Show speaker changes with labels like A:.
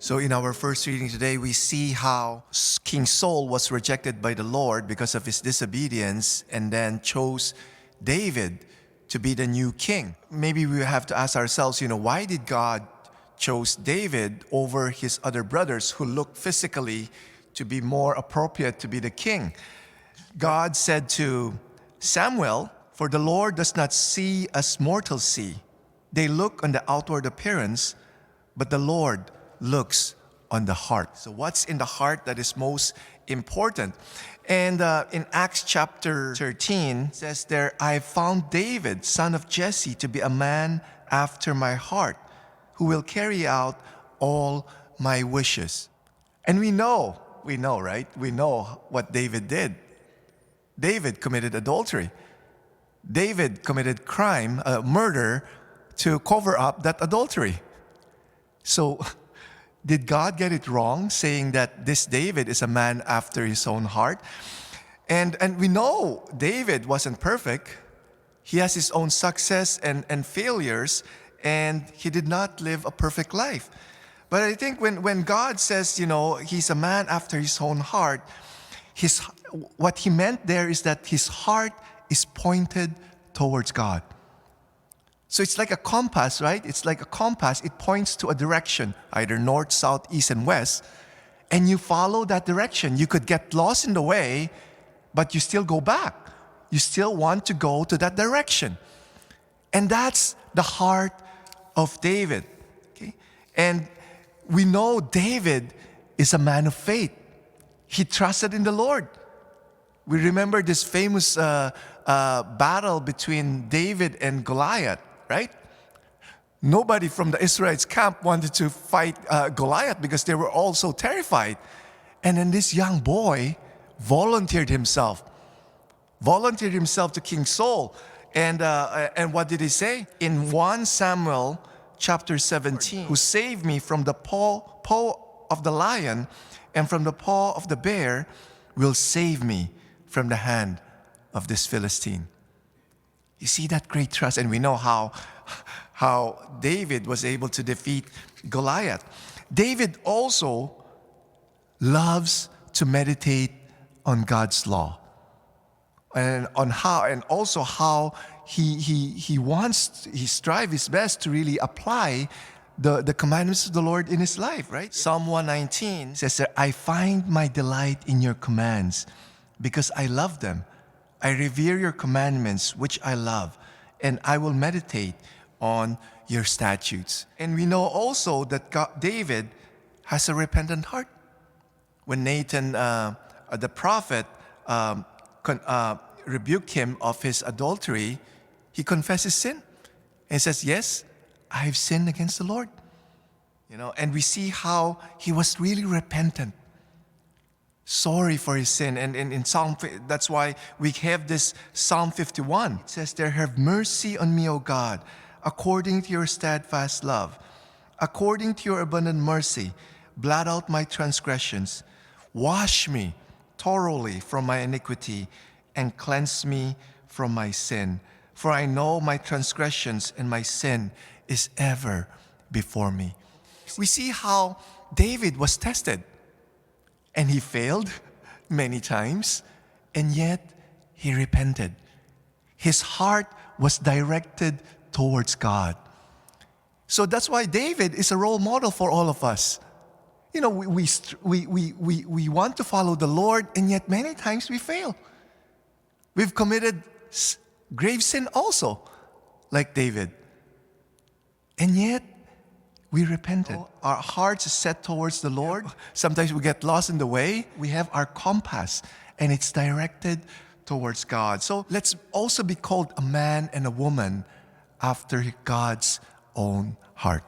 A: So in our first reading today, we see how King Saul was rejected by the Lord because of his disobedience and then chose David to be the new king. Maybe we have to ask ourselves, why did God chose David over his other brothers who looked physically to be more appropriate to be the king? God said to Samuel, "For the Lord does not see as mortals see. They look on the outward appearance, but the Lord looks on the heart." So what's in the heart that is most important? And in Acts chapter 13, it says there, "I found David, son of Jesse, to be a man after my heart, who will carry out all my wishes." And we know, right? We know what David did. David committed adultery. David committed crime, murder, to cover up that adultery. So did God get it wrong saying that this David is a man after his own heart? And we know David wasn't perfect. He has his own success and failures, and he did not live a perfect life. But I think when God says, he's a man after his own heart, what he meant there is that his heart is pointed towards God. So it's like a compass, right? It's like a compass. It points to a direction, either north, south, east, and west. And you follow that direction. You could get lost in the way, but you still go back. You still want to go to that direction. And that's the heart of David. Okay? And we know David is a man of faith. He trusted in the Lord. We remember this famous battle between David and Goliath, right? Nobody from the Israelites' camp wanted to fight Goliath because they were all so terrified. And then this young boy volunteered himself to King Saul. And what did he say? In 1 Samuel chapter 17, "Who saved me from the paw of the lion and from the paw of the bear, will save me from the hand of this Philistine." You see that great trust, and we know how David was able to defeat Goliath. David also loves to meditate on God's law, and also how he strives his best to really apply the commandments of the Lord in his life, right? Psalm 119 says that, "I find my delight in your commands because I love them. I revere your commandments, which I love, and I will meditate on your statutes." And we know also that David has a repentant heart. When Nathan, the prophet, rebuked him of his adultery, he confessed his sin and says, "Yes, I have sinned against the Lord." And we see how he was really repentant, sorry for his sin. And in Psalm, that's why we have this Psalm 51. It says there, "Have mercy on me, O God, according to your steadfast love. According to your abundant mercy, blot out my transgressions. Wash me thoroughly from my iniquity and cleanse me from my sin. For I know my transgressions and my sin is ever before me." We see how David was tested. And he failed many times, and yet he repented. His heart was directed towards God. So that's why David is a role model for all of us. We want to follow the Lord, and yet many times we fail. We've committed grave sin also, like David. And yet, we repented. Our hearts are set towards the Lord. Sometimes we get lost in the way. We have our compass, and it's directed towards God. So let's also be called a man and a woman after God's own heart.